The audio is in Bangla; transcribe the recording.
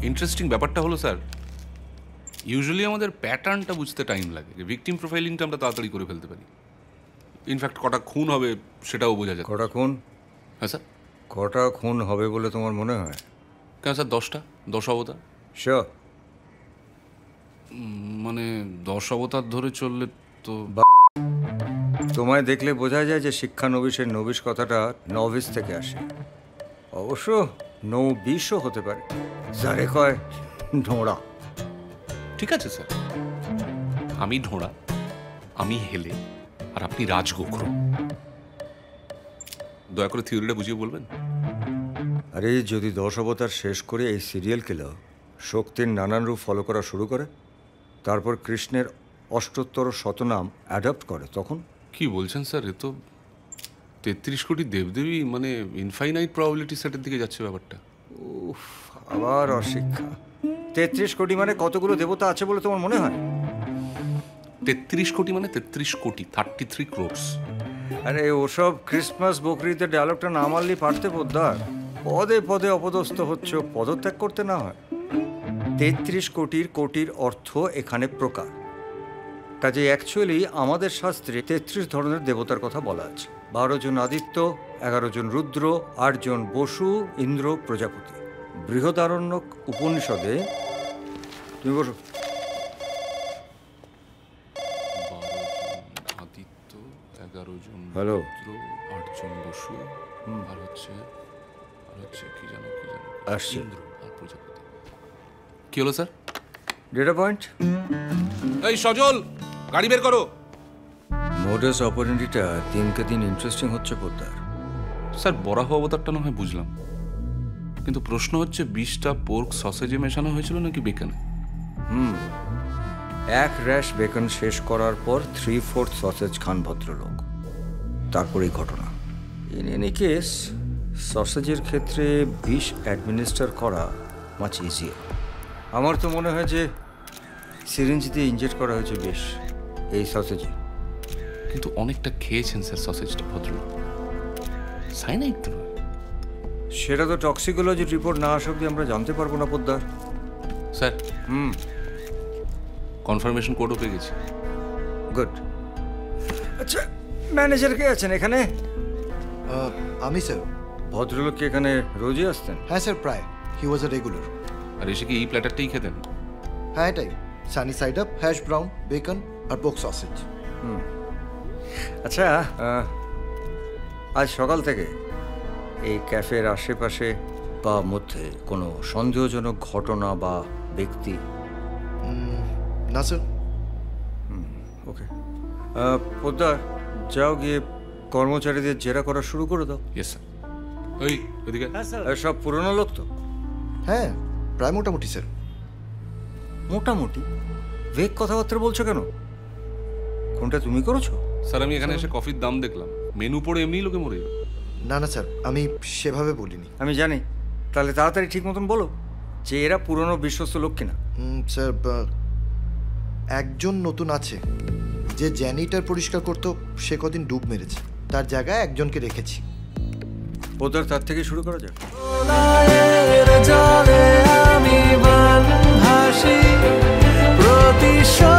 ইন্টারেস্টিং ব্যাপারটা হলো স্যার, ইউজুয়ালি আমাদের প্যাটার্নটা বুঝতে টাইম লাগে, ভিকটিম প্রোফাইলিংটা আমরা তাড়াতাড়ি করে ফেলতে পারি। ইনফ্যাক্ট কটা খুন হবে সেটাও বোঝা যায়। কটা খুন? হ্যাঁ স্যার। কটা খুন হবে বলে তোমার মনে হয়? কেন স্যার 10টা? 10 অবতার। শিওর? মানে 10 অবতার ধরে চললে তো তোমায় দেখলে বোঝা যায় যে শিক্ষানবিশের নবিশ কথাটা নভিস থেকে আসে। অবশ্য নৌবিশও হতে পারে, যারে কয় ঢোঁড়া। ঠিক আছে স্যার, আমি ঢোঁড়া, আমি হেলে, আর আপনি রাজগোখর। দয়া করে থিওরিটা বুঝিয়ে বলবেন। আরে যদি 10 অবতার শেষ করে এই সিরিয়াল কিলার শক্তির নানান রূপ ফলো করা শুরু করে, তারপর কৃষ্ণের 78 শতনাম অ্যাডপ্ট করে, তখন কি বলছেন স্যার? এ তো 33 কোটি দেবদেবী, মানে ইনফাইনাইট প্রবাবিলিটি সেটের দিকে যাচ্ছে ব্যাপারটা। উফ, আবার অশিক্ষা। 33 কোটি মানে কতগুলো দেবতা আছে বলে তোমার মনে হয়? 33 কোটি মানে 33 কোটি, 33 crores। আরে ওসব ক্রিসমাস বকরিতে ডায়লগটা না মারলেই পারতে পোদ্দার। পদে পদে অপদস্থ হচ্ছ, পদত্যাগ করতে না হয়। 33 কোটির কোটির অর্থ এখানে প্রকার। কাজে অ্যাকচুয়ালি আমাদের শাস্ত্রে 33 ধরনের দেবতার কথা বলা আছে। 12 জন আদিত্য, 11 জন রুদ্র, 8 জন বসু, ইন্দ্র, প্রজাপতি। বৃহদারণ্যক উপনিষদে, তুমি বসো, 12 জন আদিত্য, 11 জন হ্যালো, রুদ্র, 8 জন বসু, আর হচ্ছে কি জানো আসছে ইন্দ্র আর প্রজাপতি। কি হলো স্যার? Data point. এই সজল, গাড়ি বের করো। মোডাস অপারেন্ডিটা দিনকে দিন ইন্টারেস্টিং হচ্ছে পোদ্দার। স্যার বরাহ অবতারটা না হয় বুঝলাম, কিন্তু প্রশ্ন হচ্ছে 20টা পোর্ক সসেজে মেশানো হয়েছিল নাকি বেকনে? এক র্যাশ বেকন শেষ করার পর 3/4 সসেজ খান ভদ্রলোক, তারপরেই ঘটনা। ইন এনি কেস, সসেজের ক্ষেত্রে বিষ অ্যাডমিনিস্টার করা মাচ ইজিয়ার। আমার তো মনে হয় যে সিরিঞ্জ দিয়ে ইনজেক্ট করা হয়েছে বিষ এই সসেজে। কিন্তু অনেকটা খেয়েছেন স্যার সসেজটা ভদ্রলোক, সাইনাইড তো নয়। সেটা তো টক্সিকোলজির রিপোর্ট না আসা অব্দি আমরা জানতে পারবো না পোদ্দার। স্যার কনফার্মেশন কোডও পেয়ে গেছি। গুড। আচ্ছা, ম্যানেজার কে আছেন এখানে? আমি স্যার। ভদ্রলোক কি এখানে রোজই আসতেন? হ্যাঁ স্যার, প্রায়। হি ওয়াজ আ রেগুলার। আর এসে কি এই প্ল্যাটারটাই খেতেন? হ্যাঁ এটাই, sunny side up, hash brown, bacon আর পোক সসেজ। আচ্ছা, আজ সকাল থেকে এই ক্যাফের আশেপাশে বা মধ্যে কোনো সন্দেহজনক ঘটনা বা ব্যক্তি? না স্যার। ওকে পোদ্দার, যাও গিয়ে কর্মচারীদের জেরা করা শুরু করে দাও। Yes sir. ওই ওদিকে সব পুরনো লোক তো? হ্যাঁ, প্রায় মোটামুটি স্যার। মোটামুটি? ভেগ কথাবার্তা বলছো কেন? কোনটা তুমি করেছো? স্যার আমি এখানে এসে কফির দাম দেখলাম, মেনু পড়ে এমনি লোকে মরে যাবে। না না স্যার, আমি সেভাবে বলিনি। আমি জানি, তাহলে তাড়াতাড়ি ঠিক মতন বলো যে এরা পুরনো বিশ্বস্ত লোক কিনা। স্যার, একজন নতুন আছে যে জ্যানিটার পরিষ্কার করতো, সে কদিন ডুব মেরেছে, তার জায়গায় একজনকে রেখেছি। ওদের তার থেকে শুরু করা যাক। জলে আমি ভাসি প্রতিশোধ